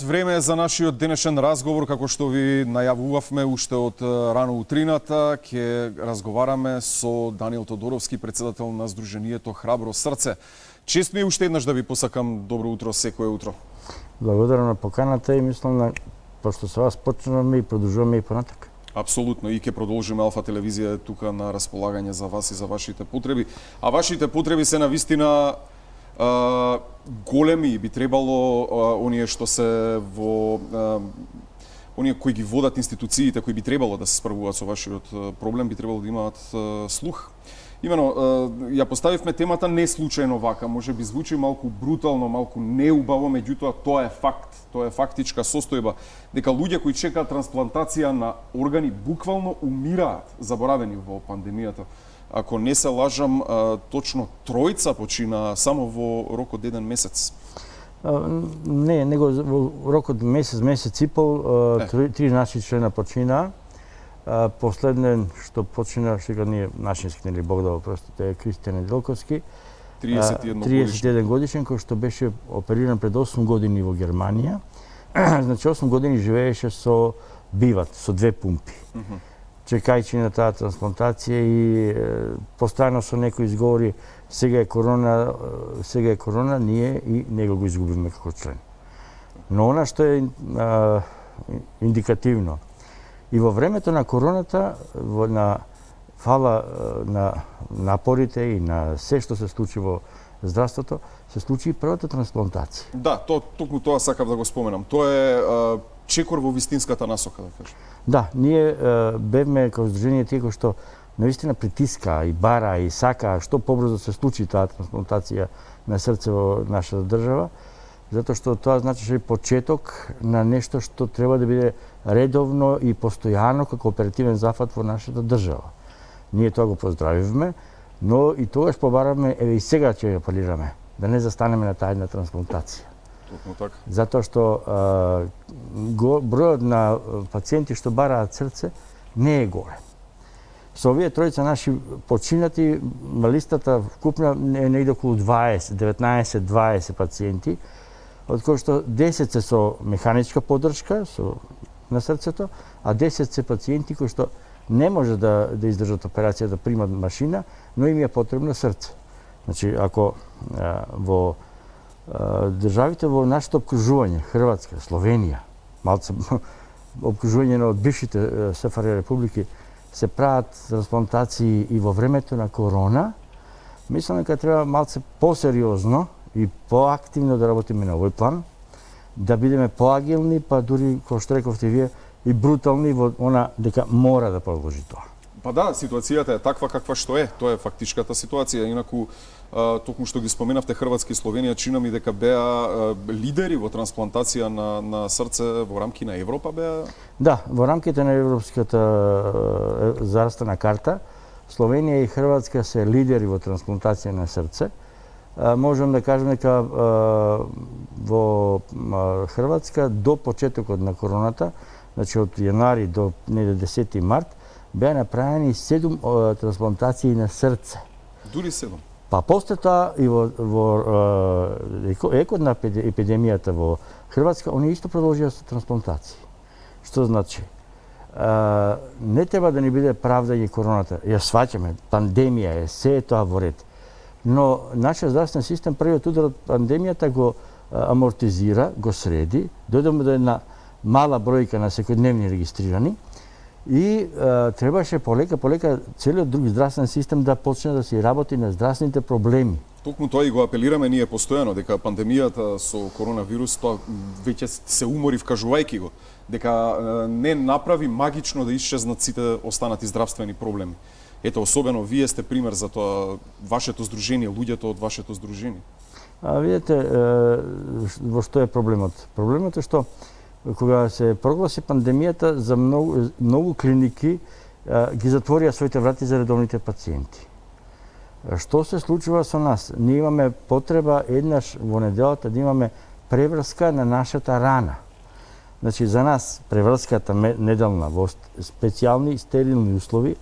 Време е за нашиот денешен разговор, како што ви најавувавме уште од рано утрината. Ќе разговараме со Даниел Тодоровски, председател на Сдруженијето Храбро срце. Чест ми е уште еднаш да ви посакам добро утро секое утро. Благодарам на поканата и мислам на пошто со вас почнуваме и продолжуваме и понатак. Апсолутно, и ќе продолжиме. Алфа телевизија е тука на располагање за вас и за вашите потреби. А вашите потреби се навистина големи. Би требало оние што се во оние кои ги водат институциите, кои би требало да се справуваат со вашиот проблем, би требало да имаат слух. Имено, ја поставивме темата не случајно вака, може би звучи малку брутално, малку неубаво, меѓутоа тоа е факт, тоа е фактичка состојба, дека луѓе кои чекаат трансплантација на органи буквално умираат, заборавени во пандемијата. Ако не се лажам, точно тројца почина само во рок од еден месец. Не, него во рок од месец и пол, три наши члена почина. Последен што почина, сега ние нашински, нели Бог да го прости, е Кристијан Неделковски. 31 годишен, кој што беше опериран пред 8 години во Германија. Значи 8 години живееше со биват, со две пумпи. Чекајќи на таа трансплантација и постојано со некои изговори сега е корона, ние и него го изгубивме како член. Но она што е индикативно, и во времето на короната, на фала на напорите и на се што се случи во здравството, се случи и првата трансплантација. Да, токму тоа сакав да го споменам. Тоа е чекор во вистинската насока, да кажем. Да, ние бевме како здружение тие кои што навистина притиска и бара и сака што побрзо се случи таа трансплантација на срце во нашата држава, затоа што тоа значеше почеток на нешто што треба да биде редовно и постојано како оперативен зафат во нашата држава. Ние тоа го поздравивме, но и тогаш побаравме, еве и сега ќе апелираме, да не застанеме на таа една трансплантација. Токму така. Затоа што бројот на пациенти што бараат срце не е голем. Со овие тројца наши починати, листата вкупна е негде околу 19-20 пациенти, од кои што 10 се со механичка поддршка на срцето, а 10 се пациенти кои што не може да издржат операција, да примат машина, но им е потребно срце. Значи, ако во државите во нашето обкружување, Хрватска, Словенија, малце обкружување од бившите СФР републики, се прават трансплантации и во времето на корона, мислам дека треба малце посериозно и поактивно да работиме на овој план, да бидеме поагилни, па дури, кој што рековте вие, и брутални во она дека мора да продолжи тоа. Па да, ситуацијата е таква каква што е. Тоа е фактичката ситуација. Инаку, токму што ги споменавте Хрватска и Словенија, чина ми дека беа лидери во трансплантација на срце во рамки на Европа беа? Да, во рамките на европската зарастана карта, Словенија и Хрватска се лидери во трансплантација на срце. Можам да кажам дека во Хрватска до почетокот на короната, значи од јанари до 10 март, беа направени 7 трансплантации на срце. Дури 7? Па после тоа и во екот на епидемијата во Хрватска, они исто продолжија со трансплантации. Што значи? Не треба да ни биде правдање короната. Ја сваќаме, пандемија е, се е тоа во ред. Но нашиот здравствен систем првиот удар од пандемијата го амортизира, го среди, дојдоме до една мала бројка на секојдневни регистрирани и требаше полека целиот друг здравствен систем да почне да се работи на здравствените проблеми. Токму тоа и го апелираме ние постојано, дека пандемијата со коронавирус, тоа веќе се умори вкажувајќи го, дека не направи магично да исчезнат сите останати здравствени проблеми. Ето, особено вие сте пример за тоа, вашето здружение, луѓето од вашето здружение. Видете, во што е проблемот? Проблемот е што кога се прогласи пандемијата, за многу клиники ги затворија своите врати за редовните пациенти. Што се случува со нас? Ние имаме потреба еднаш во неделата да имаме преврска на нашата рана. Значи, за нас преврската неделна во специјални стерилни услови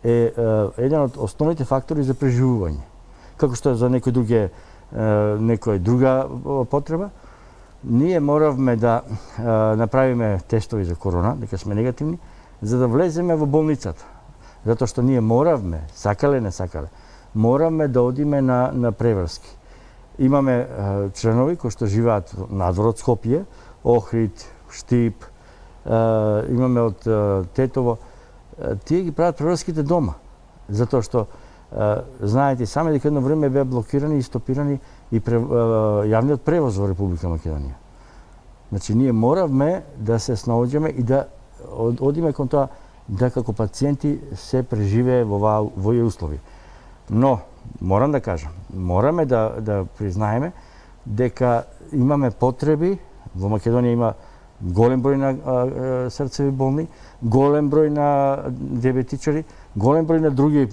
е еден од основните фактори за преживување. Како што е за некоја друга потреба, ние моравме да направиме тестови за корона, дека сме негативни, за да влеземе во болницата. Затоа што ние моравме, сакале не сакале, моравме да одиме на преврски. Имаме членови кои што живеат надвор од Скопје, Охрид, Штип, имаме од Тетово. Тие ги прават преврските дома, затоа што знаете сами дека едно време беа блокирани и стопирани и јавниот превоз во Република Македонија. Значи, ние моравме да се снаоѓаме и да одиме кон тоа да како пациенти се преживее во овие услови. Но, морам да кажам, мораме да признаеме дека имаме потреби, во Македонија има голем број на срцеви болни, голем број на диабетичари, голем број на други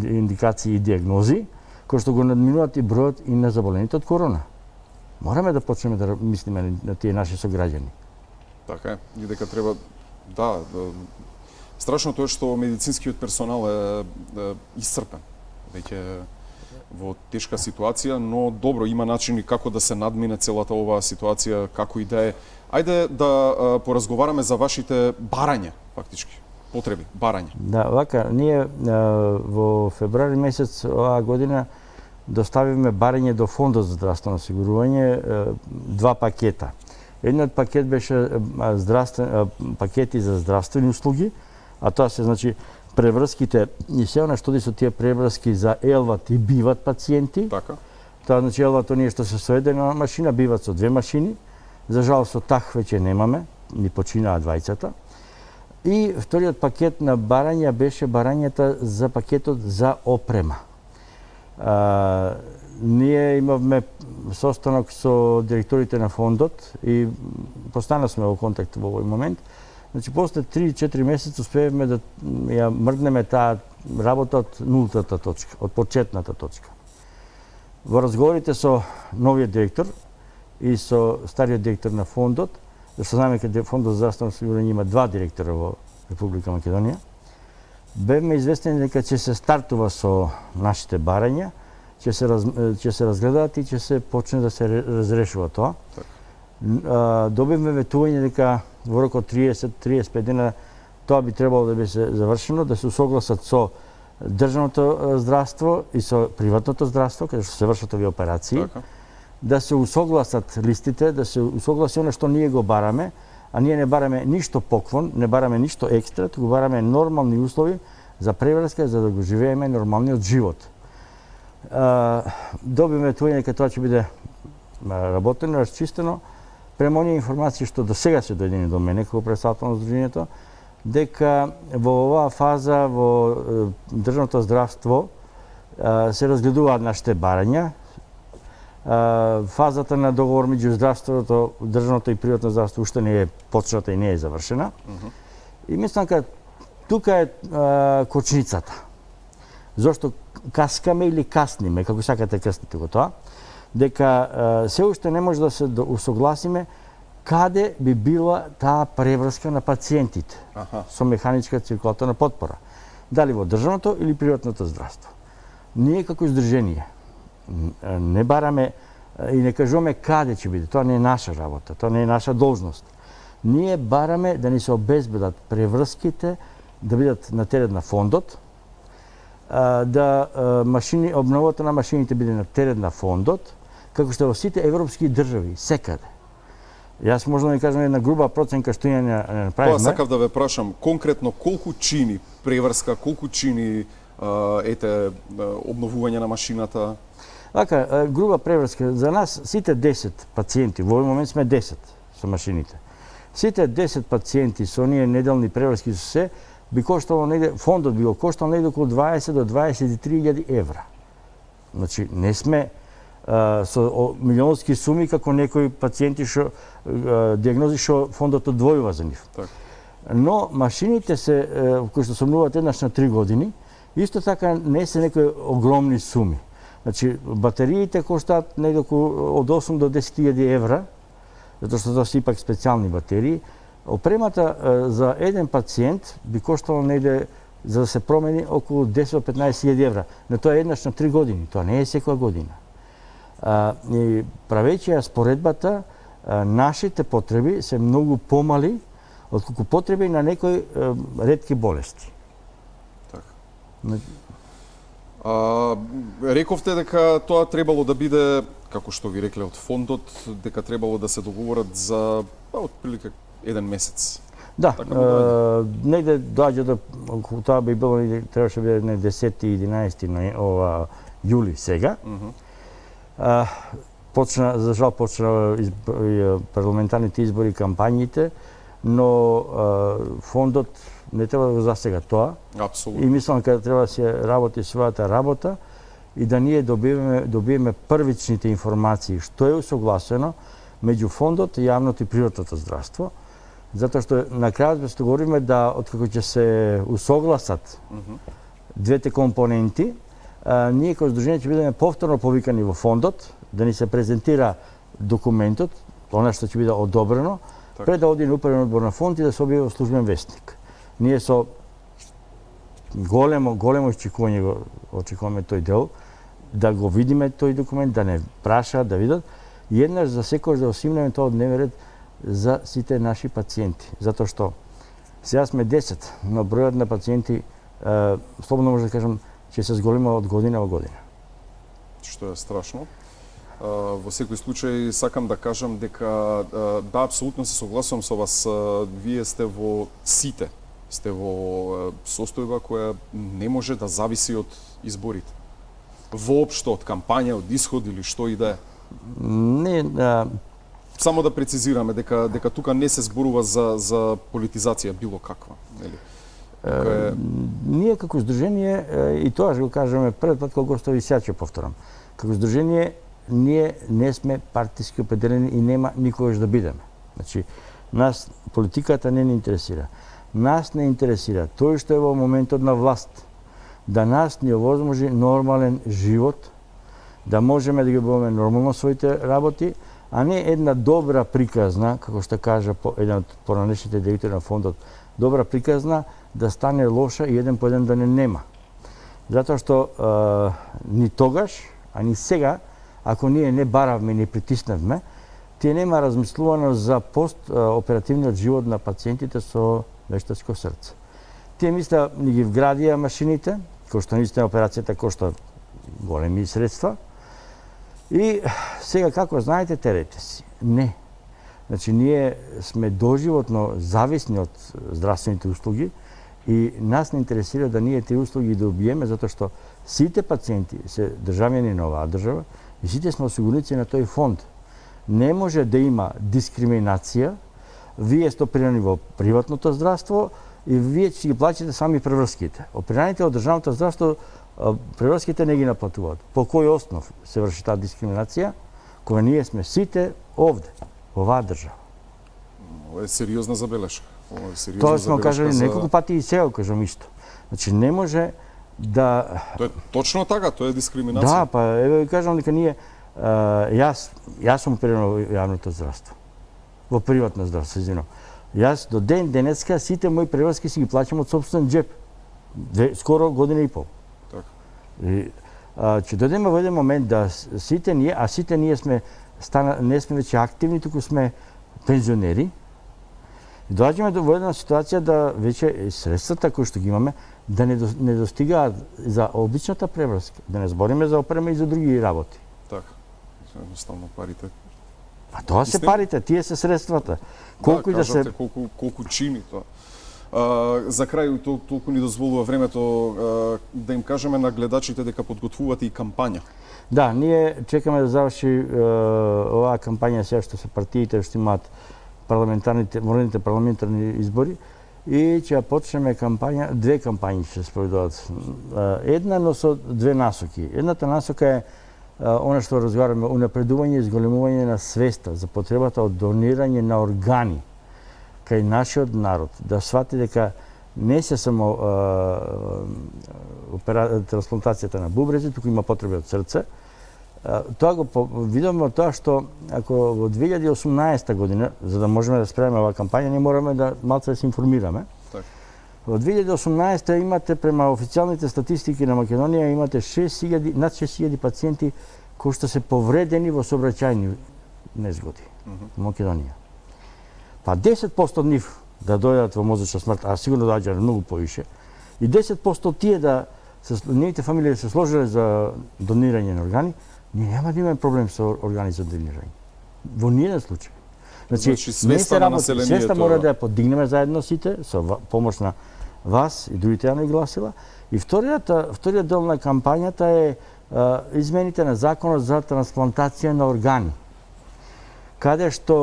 индикации и диагнози, кои што го надминуваат и бројот и на заболените од корона. Мораме да почнеме да мислиме на тие наши сограѓани. Така е, и дека треба, да, страшното е што медицинскиот персонал е исцрпен, веќе во тешка ситуација, но добро, има начини како да се надмине целата оваа ситуација, како и да е. Ајде да поразговараме за вашите барања, фактички, потреби, барања. Да, вака, ние во февруари месец оваа година доставивме барање до Фондот за здравствено осигурување 2 пакета. Едниот пакет беше пакети за здравствени услуги, а тоа се значи преврските и се она што со тие преврски за елват и биват пациенти. Така. Тоа значи елват оние што се со една машина, биват со 2 машини. За жал со тах веќе немаме, ни починаа двајцата. И вториот пакет на барања беше барањата за пакетот за опрема. Ние имавме состанок со директорите на фондот и постанавме во контакт во овој момент. Значи, после 3-4 месеца успеевме да ја мрднеме таа работа од нултата точка, од почетната точка. Во разговорите со новиот директор и со стариот директор на фондот, зашто знаеме дека Фондот за здравствено осигурување има 2 директора во Република Македонија, бевме известени дека ќе се стартува со нашите барања, ќе се разгледаат и ќе се почне да се разрешува тоа. Добивме ветување дека во рок од 30-35 дена тоа би требало да биде завршено, да се усогласат со државното здравство и со приватното здравство, каде што се вршат овие операции, да се усогласат листите, да се усогласи она што ние го бараме, а ние не бараме ништо поклон, не бараме ништо екстра, туку бараме нормални услови за преврска, за да го живееме нормалниот живот. Добивме ветување дека тоа ќе биде работено, расчистено. Према оние информации што до сега се дојдени до мене како претставител на Сдруженијето, дека во оваа фаза во државното здравство се разгледуваат нашите барања. Фазата на договор меѓу здравството, државното и приватно здравство уште не е почната и не е завршена. И мислам дека тука е кочницата. Зошто каскаме или касниме, како сакате крстите го тоа, дека се уште не може да се усогласиме каде би била таа преврска на пациентите со механичка циркулаторна потпора. Дали во државното или приватното здравство. Ние како издружение не бараме и не кажуваме каде ќе биде. Тоа не е наша работа, тоа не е наша должност. Ние бараме да ни се обезбедат преврските, да бидат на терет на фондот, да обновата на машините биде на терет на фондот, како што во сите европски држави, секаде. Јас можам да ви кажам една груба проценка што ја не направивме. Тоа сакав да ве прашам, конкретно колку чини преврска, колку чини обновување на машината? Така, груба преврска. За нас сите 10 пациенти, во овој момент сме 10 со машините. Сите 10 пациенти со оние неделни преврски со се, би коштало негде, фондот би го коштал негде околу 20 до 23.000 евра. Значи, не сме со милионски суми како некои пациенти што диагнози што фондот одвојува за нив. Так. Но машините се кои што се обновуваат еднаш на 3 години, исто така не се некои огромни суми. Значи, батериите коштаат негде од 8 до 10.000 евра, затоа што тоа се ипак специјални батерии. Опремата за еден пациент би коштало негде за да се промени околу 10 до 15.000 евра. Но тоа е еднаш на 3 години, тоа не е секоја година. И правејќи ја споредбата, нашите потреби се многу помали отколку потреби на некои ретки болести. Така. Рековте дека тоа требало да биде, како што ви рекле од фондот, дека требало да се договорат за отприлика 1 месец. Да, Така негде доаѓа до, тоа би било, требаше биде на 10-11 на јули сега. Почна, за жал, почна парламентарните избори, кампањите, но фондот не треба да го засега тоа. Апсолутно. И мислам дека треба да се работи својата работа и да ние добиеме првичните информации што е усогласено меѓу фондот и јавното и приватното здравство. Затоа што на крајот што говориме да откако ќе се усогласат двете компоненти, ние како здружение ќе бидеме повторно повикани во фондот да ни се презентира документот, она што ќе биде одобрено, пред да оди на управен одбор на фонд и да се објави во службен вестник. Ние со големо очекување го очекуваме тој дел, да го видиме тој документ, да не прашаат, да видат, и еднаш за секојаш да осимнеме тоа од дневен ред за сите наши пациенти. Затоа што сега сме 10, но бројот на пациенти, слободно може да кажам, ќе се зголема од година во година. Што е страшно. Во секој случај сакам да кажам дека да, апсолутно се согласувам со вас. Вие сте во сите, сте во состојба која не може да зависи од изборите. Воопшто од кампања, од исход или што и да е. Не, Само да прецизираме дека тука не се зборува за политизација било каква, нели? Ние како здружение, и тоа ќе го кажеме пред пат кога што ви сега ќе повторам. Како здружение ние не сме партиски определени и нема никогаш да бидеме. Значи, нас политиката не ни интересира. Нас не интересира тој што е во моментот на власт, да нас ни овозможи нормален живот, да можеме да ги обаваме нормално своите работи, а не една добра приказна, како што кажа еден од поранешните директори на фондот, добра приказна да стане лоша и еден по еден да не нема. Затоа што ни тогаш, а ни сега, ако ние не баравме, не притиснавме, тие нема размислувано за постоперативниот живот на пациентите со вештачко срце. Тие мисля ни ги вградија машините, кој што наистина операцијата кошта големи средства. И сега, како знаете, терете си. Не. Значи, ние сме доживотно зависни од здравствените услуги и нас не интересира да ние тие услуги добиеме, затоа што сите пациенти се државјани на оваа држава и сите сме осигурници на тој фонд. Не може да има дискриминација, вие сте оперирани во приватното здравство и вие ќе ги платите сами преврските. Оперираните од државното здравство преврските не ги наплатуваат. По кој основ се врши таа дискриминација, кога ние сме сите овде, во оваа држава? Ова е сериозна забелешка. Тоа сме кажали неколку пати и сега кажам исто. Значи не може да... Тоа е точно така, тоа е дискриминација. Да, па еве ви кажам дека ние јас сум опериран во јавното здравство. Во приватно здравство, извинувам. Јас до ден денеска сите мои преврски си ги плаќам од сопствен џеп. Скоро година и пол. И ќе дојдеме во еден момент да сите ние, а сите ние не сме веќе активни, туку сме пензионери. И доаѓаме во една ситуација да веќе средствата кои што ги имаме да не достигаат за обичната преврска, да не збориме за опрема и за други работи. Така. Едноставно парите. А тоа се парите, тие се средствата. Колку да се колку чини тоа. За крај, толку ни дозволува времето да им кажеме на гледачите дека подготвувате и кампања. Да, ние чекаме да заврши оваа кампања сега што се партиите што имаат моралните парламентарни избори и ќе почнеме кампања, две кампањи ќе се спроведуваат. Една, но со две насоки. Едната насока е она што разговараме, унапредување и зголемување на свеста за потребата од донирање на органи кај нашиот народ, да свати дека не се само трансплантацијата на бубрези, туку има потреби од срце. Тоа го видиме од тоа што ако во 2018 година, за да можеме да спреме оваа кампања, ние мораме да малце да се информираме. Так. Во 2018 имате, према официјалните статистики на Македонија, имате над 6000 пациенти кои што се повредени во сообраќајни незгоди во Македонија. Па 10% од нив да дојдат во мозочна смрт, а сигурно доаѓа многу повише, и 10% тие да нивните фамилии се сложиле за донирање на органи, ние нема да имаме проблем со органи за донирање. Во ниеден случај. Значи, свеста на населението, свеста мора да ја подигнеме заедно сите, со помош на вас и другите јавни гласила. И вториот дел на кампањата е измените на законот за трансплантација на органи, каде што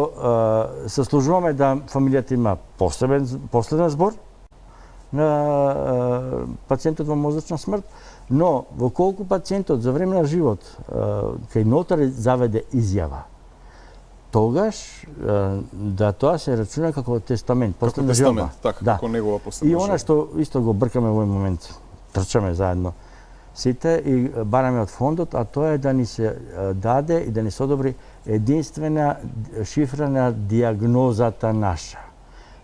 се служуваме да фамилијата има последен збор на пациентот во мозочна смрт, но во колку пациентот за време на живот кај нотари заведе изјава, тогаш да тоа се рачуна како тестамент, последна желба. Така, да. како негова последна желба. И она што исто го бркаме во овој момент, трчаме заедно сите и бараме од фондот, а тоа е да ни се даде и да ни се одобри единствена шифра на диагнозата наша.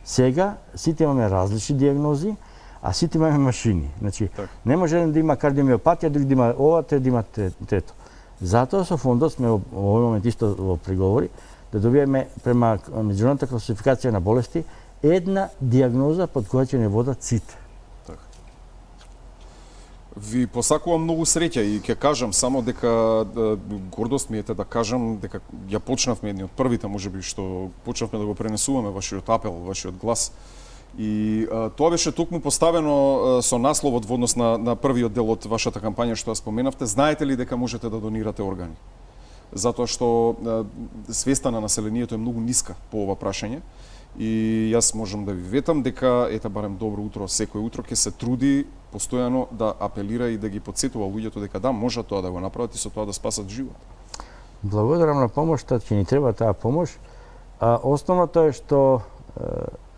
Сега сите имаме различни диагнози, а сите имаме машини. Значи, не може еден да има кардиомиопатија, друг да има ова, те да има трето. Затоа со фондот сме во овој момент исто во преговори да добиеме према меѓународната класификација на болести една диагноза под која ќе не водат сите. Ви посакувам многу среќа и ќе кажам само дека гордост ми е да кажам дека ја почнавме едни од првите можеби што почнавме да го пренесуваме вашиот апел, вашиот глас. И тоа беше токму поставено со насловот во однос на првиот дел од вашата кампања што ја споменавте. Знаете ли дека можете да донирате органи? Затоа што свеста на населението е многу ниска по ова прашање. И јас можам да ви ветам дека ете барем добро утро секој утро ќе се труди постојано да апелира и да ги потсетува луѓето дека да можат тоа да го направат и со тоа да спасат живот. Благодарам на помошта, ќе ни треба таа помош. Основното е што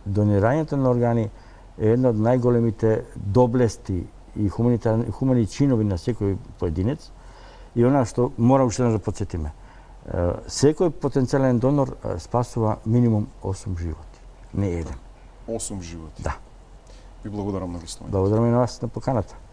донирањето на органи е една од најголемите доблести и хумани чинови на секој поединец. И она што мора уште да потсетиме. Секој потенцијален донор спасува минимум 8 животи, не еден. 8 животи? Да. Ви благодарам на гостувањето. Благодарам и на вас на поканата.